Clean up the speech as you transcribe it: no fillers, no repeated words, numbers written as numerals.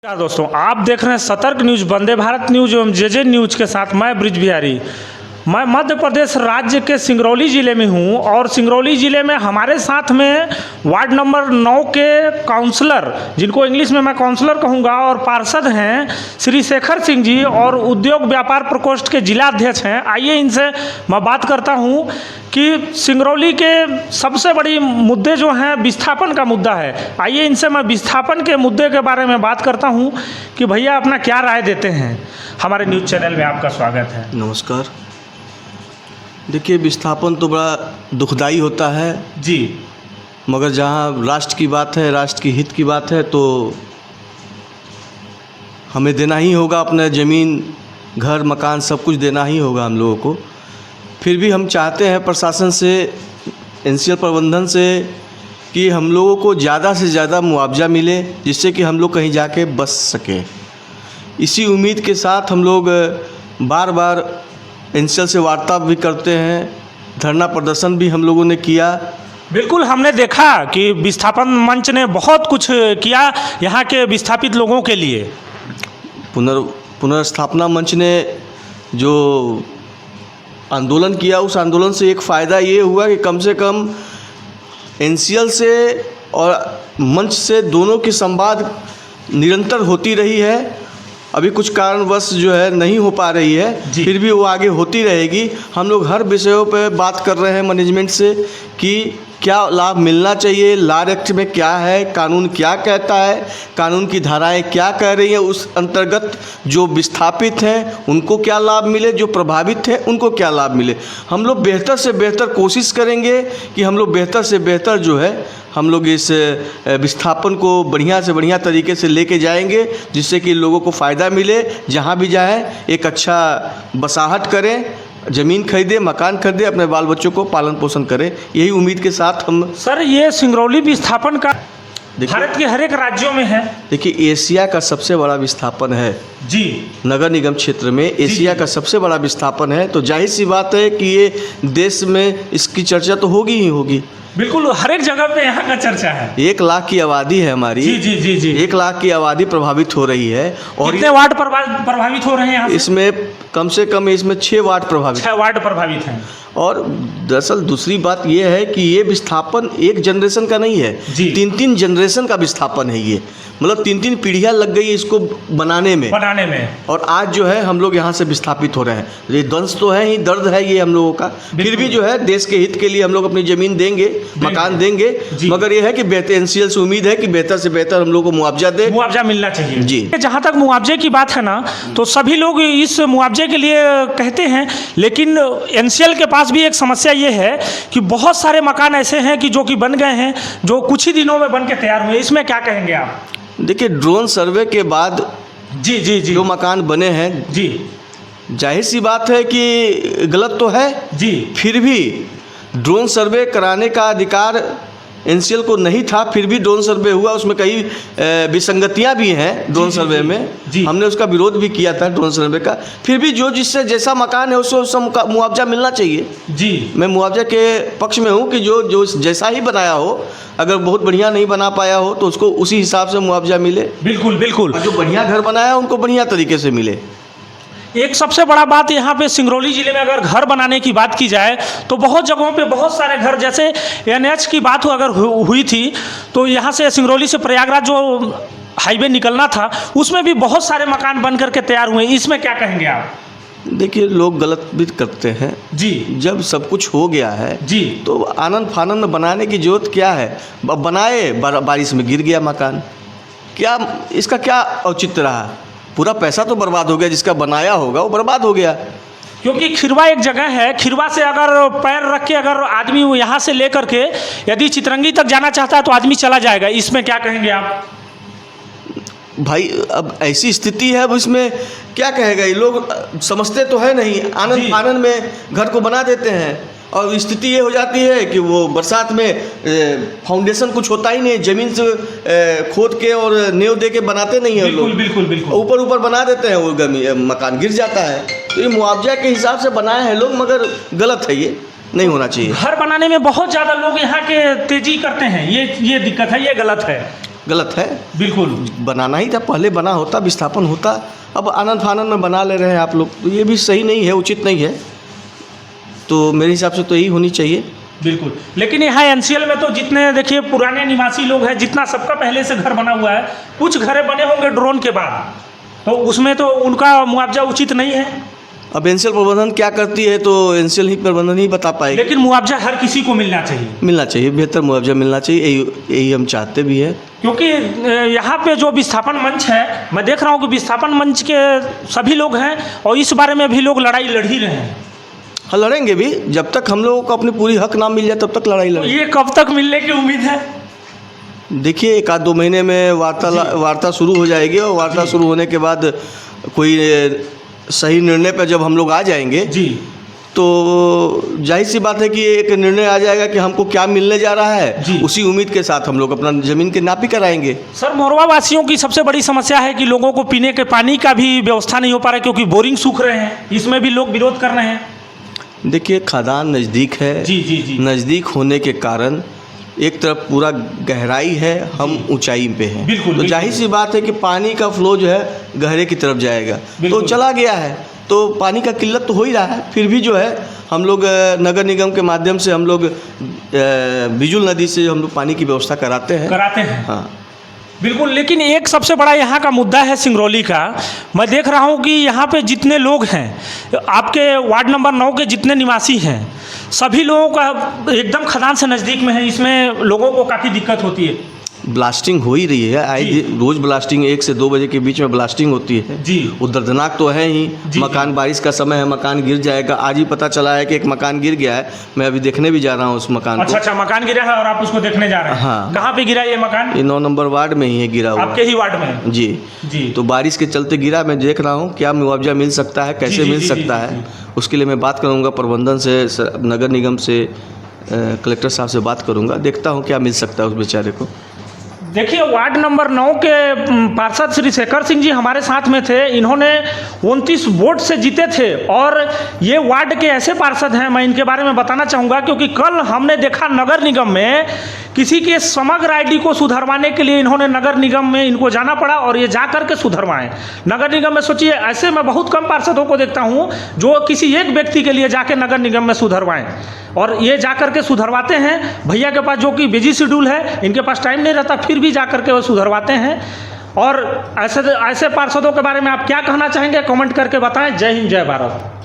नमस्कार दोस्तों, आप देख रहे हैं सतर्क न्यूज, वंदे भारत न्यूज एवं जेजे न्यूज के साथ मैं ब्रिज बिहारी। मैं मध्य प्रदेश राज्य के सिंगरौली ज़िले में हूं और सिंगरौली ज़िले में हमारे साथ में वार्ड नंबर 9 के काउंसलर, जिनको इंग्लिश में मैं काउंसलर कहूंगा, और पार्षद हैं श्री शेखर सिंह जी और उद्योग व्यापार प्रकोष्ठ के जिला अध्यक्ष हैं। आइए इनसे मैं बात करता हूं कि सिंगरौली के सबसे बड़ी मुद्दे जो हैं विस्थापन का मुद्दा है। आइए इनसे मैं विस्थापन के मुद्दे के बारे में बात करता हूं कि भैया अपना क्या राय देते हैं। हमारे न्यूज़ चैनल में आपका स्वागत है। नमस्कार। देखिए, विस्थापन तो बड़ा दुखदाई होता है जी, मगर जहाँ राष्ट्र की बात है, राष्ट्र की हित की बात है, तो हमें देना ही होगा। अपना ज़मीन, घर, मकान सब कुछ देना ही होगा हम लोगों को। फिर भी हम चाहते हैं प्रशासन से, एनसीएल प्रबंधन से, कि हम लोगों को ज़्यादा से ज़्यादा मुआवजा मिले, जिससे कि हम लोग कहीं जाके बस सकें। इसी उम्मीद के साथ हम लोग बार बार एनसीएल से वार्ता भी करते हैं, धरना प्रदर्शन भी हम लोगों ने किया। बिल्कुल, हमने देखा कि विस्थापन मंच ने बहुत कुछ किया यहाँ के विस्थापित लोगों के लिए। पुनर्स्थापना मंच ने जो आंदोलन किया, उस आंदोलन से एक फ़ायदा ये हुआ कि कम से कम एनसीएल से और मंच से दोनों की संवाद निरंतर होती रही है। अभी कुछ कारणवश जो है नहीं हो पा रही है, फिर भी वो आगे होती रहेगी। हम लोग हर विषयों पे बात कर रहे हैं मैनेजमेंट से कि क्या लाभ मिलना चाहिए, लॉ एक्ट में क्या है, कानून क्या कहता है, कानून की धाराएं क्या कह रही हैं, उस अंतर्गत जो विस्थापित हैं उनको क्या लाभ मिले, जो प्रभावित हैं उनको क्या लाभ मिले। हम लोग बेहतर से बेहतर कोशिश करेंगे कि हम लोग बेहतर से बेहतर जो है हम लोग इस विस्थापन को बढ़िया से बढ़िया तरीके से लेके जाएंगे, जिससे कि लोगों को फ़ायदा मिले। जहाँ भी जाएं एक अच्छा बसाहट करें, ज़मीन खरीदे, मकान खरीदे, अपने बाल बच्चों को पालन पोषण करें। यही उम्मीद के साथ हम सर, ये सिंगरौली विस्थापन का भारत के हर एक राज्यों में है। देखिए, एशिया का सबसे बड़ा विस्थापन है जी, नगर निगम क्षेत्र में एशिया का सबसे बड़ा विस्थापन है। तो जाहिर सी बात है कि ये देश में इसकी चर्चा तो होगी ही होगी। बिल्कुल, हर एक जगह पे यहाँ का चर्चा है। 1 लाख की आबादी है हमारी। जी जी जी जी 1 लाख की आबादी प्रभावित हो रही है। और कितने वार्ड प्रभावित हो रहे हैं यहाँ से? इसमें कम से कम इसमें 6 वार्ड प्रभावित 6 वार्ड प्रभावित हैं। और दरअसल दूसरी बात यह है कि ये विस्थापन एक जनरेशन का नहीं है, 3-3 जनरेशन का विस्थापन है। ये मतलब 3-3 पीढ़ियाँ लग गई इसको बनाने में। और आज जो है हम लोग यहाँ से विस्थापित हो रहे हैं। ये द्वंस तो है ही, दर्द है ये हम लोगों का। फिर भी जो है देश के हित के लिए हम लोग अपनी ज़मीन देंगे, मकान देंगे, मगर ये है कि बेहतर एनसीएल से उम्मीद है कि बेहतर से बेहतर हम लोग को मुआवजा मिलना चाहिए जी। जहाँ तक मुआवजे की बात है ना, तो सभी लोग इस मुआवजे के लिए कहते हैं, लेकिन एनसीएल के पास भी एक समस्या ये है कि बहुत सारे मकान ऐसे हैं कि जो कि बन गए हैं, जो कुछ ही दिनों में बन के तैयार हुए। इसमें क्या कहेंगे आप? देखिए, ड्रोन सर्वे के बाद जी जी जी जो मकान बने हैं, जी, जाहिर सी बात है कि गलत तो है जी, फिर भी ड्रोन सर्वे कराने का अधिकार एनसीएल को नहीं था। फिर भी ड्रोन सर्वे हुआ, उसमें कई विसंगतियां भी हैं ड्रोन सर्वे में। हमने उसका विरोध भी किया था ड्रोन सर्वे का। फिर भी जो जिससे जैसा मकान है उसको मुआवजा मिलना चाहिए जी। मैं मुआवजा के पक्ष में हूँ कि जो जैसा ही बनाया हो, अगर बहुत बढ़िया नहीं बना पाया हो तो उसको उसी हिसाब से मुआवजा मिले। बिल्कुल बिल्कुल। और जो बढ़िया घर बनाया उनको बढ़िया तरीके से मिले। एक सबसे बड़ा बात यहाँ पे सिंगरौली ज़िले में अगर घर बनाने की बात की जाए तो बहुत जगहों पे बहुत सारे घर, जैसे एनएच की बात अगर हुई थी तो यहाँ से सिंगरौली से प्रयागराज जो हाईवे निकलना था, उसमें भी बहुत सारे मकान बन करके तैयार हुए। इसमें क्या कहेंगे आप? देखिए, लोग गलत भी करते हैं जी। जब सब कुछ हो गया है जी, तो आनंद फानंद में बनाने की जरूरत क्या है? बनाए, बारिश में गिर गया मकान, क्या इसका क्या औचित्य रहा? पूरा पैसा तो बर्बाद हो गया, जिसका बनाया होगा वो बर्बाद हो गया। क्योंकि खिरवा एक जगह है, खिरवा से अगर पैर रख के अगर आदमी यहाँ से ले करके यदि चितरंगी तक जाना चाहता है तो आदमी चला जाएगा। इसमें क्या कहेंगे आप? भाई, अब ऐसी स्थिति है, अब इसमें क्या कहेगा? ये लोग समझते तो है नहीं, आनंद फानंद में घर को बना देते हैं। और स्थिति ये हो जाती है कि वो बरसात में फाउंडेशन कुछ होता ही नहीं, ज़मीन से खोद के और नींव दे के बनाते नहीं हैं लोग। बिल्कुल बिल्कुल। ऊपर बना देते हैं, वो मकान गिर जाता है। तो ये मुआवजा के हिसाब से बनाए हैं लोग, मगर गलत है, ये नहीं होना चाहिए। घर बनाने में बहुत ज़्यादा लोग यहाँ के तेजी करते हैं, ये दिक्कत है, ये गलत है। गलत है। बिल्कुल बनाना ही था, पहले बना होता, विस्थापन होता, अब आनंद फानंद में बना ले रहे हैं आप लोग, तो ये भी सही नहीं है, उचित नहीं है। तो मेरे हिसाब से तो यही होनी चाहिए। बिल्कुल। लेकिन यहाँ एनसीएल में तो जितने देखिए पुराने निवासी लोग हैं, जितना सबका पहले से घर बना हुआ है, कुछ घरें बने होंगे ड्रोन के बाद, तो उसमें तो उनका मुआवजा उचित नहीं है। अब एनसीएल प्रबंधन क्या करती है तो एनसीएल ही प्रबंधन ही बता पाएगी। लेकिन मुआवजा हर किसी को मिलना चाहिए, मिलना चाहिए, बेहतर मुआवजा मिलना चाहिए, यही हम चाहते भी हैं। क्योंकि यहाँ पे जो विस्थापन मंच है, मैं देख रहा हूँ कि विस्थापन मंच के सभी लोग हैं और इस बारे में भी लोग लड़ाई लड़ ही रहे हैं। हाँ, लड़ेंगे भी, जब तक हम लोगों को अपनी पूरी हक ना मिल जाए तब तक लड़ाई तो लड़ेंगे। ये कब तक मिलने की उम्मीद है? देखिए, 1-2 महीने में वार्ता शुरू हो जाएगी और वार्ता शुरू होने के बाद कोई सही निर्णय पर जब हम लोग आ जाएंगे जी, तो जाहिर सी बात है कि एक निर्णय आ जाएगा कि हमको क्या मिलने जा रहा है। उसी उम्मीद के साथ हम लोग अपना ज़मीन की नापी कराएंगे। सर, मोरवा वासियों की सबसे बड़ी समस्या है कि लोगों को पीने के पानी का भी व्यवस्था नहीं हो पा रहा है, क्योंकि बोरिंग सूख रहे हैं, इसमें भी लोग विरोध कर रहे हैं। देखिए, खदान नज़दीक है। जी जी जी। नज़दीक होने के कारण एक तरफ पूरा गहराई है, हम ऊंचाई पे हैं। बिल्कुल, तो जाहिर सी बात है कि पानी का फ्लो जो है गहरे की तरफ जाएगा, तो चला गया है, तो पानी का किल्लत तो हो ही रहा है। फिर भी जो है हम लोग नगर निगम के माध्यम से हम लोग बिजुल नदी से हम लोग पानी की व्यवस्था कराते हैं। हाँ, बिल्कुल। लेकिन एक सबसे बड़ा यहाँ का मुद्दा है सिंगरौली का। मैं देख रहा हूँ कि यहाँ पे जितने लोग हैं, आपके वार्ड नंबर 9 के जितने निवासी हैं, सभी लोगों का एकदम खदान से नज़दीक में है, इसमें लोगों को काफ़ी दिक्कत होती है। ब्लास्टिंग हो ही रही है, रोज़ ब्लास्टिंग 1 से 2 बजे के बीच में ब्लास्टिंग होती है जी। वो दर्दनाक तो है ही। मकान, बारिश का समय है, मकान गिर जाएगा। आज ही पता चला है कि एक मकान गिर गया है, मैं अभी देखने भी जा रहा हूँ उस मकान को। अच्छा, मकान गिरा है और आप उसको देखने जा रहे हैं? हाँ। कहाँ पे गिरा ये मकान? ये 9 नंबर वार्ड में ही है गिरा हुआ। आपके ही वार्ड में? जी जी। तो बारिश के चलते गिरा, मैं देख रहा हूँ क्या मुआवजा मिल सकता है, कैसे मिल सकता है, उसके लिए मैं बात करूँगा प्रबंधन से, नगर निगम से, कलेक्टर साहब से बात करूँगा, देखता हूँ क्या मिल सकता है उस बेचारे को। देखिए, वार्ड नंबर 9 के पार्षद श्री शेखर सिंह जी हमारे साथ में थे। इन्होंने 29 वोट से जीते थे और ये वार्ड के ऐसे पार्षद हैं, मैं इनके बारे में बताना चाहूँगा, क्योंकि कल हमने देखा नगर निगम में किसी के समग्र आईडी को सुधरवाने के लिए इन्होंने नगर निगम में इनको जाना पड़ा और ये जा कर के सुधरवाएं नगर निगम में। सोचिए, ऐसे मैं बहुत कम पार्षदों को देखता हूँ जो किसी एक व्यक्ति के लिए जाके नगर निगम में सुधरवाएं, और ये जा कर के सुधरवाते हैं। भैया के पास जो कि बिजी शेड्यूल है, इनके पास टाइम नहीं रहता, फिर भी जा कर के वो सुधरवाते हैं। और ऐसे पार्षदों के बारे में आप क्या कहना चाहेंगे, कमेंट करके बताएं। जय हिंद, जय भारत।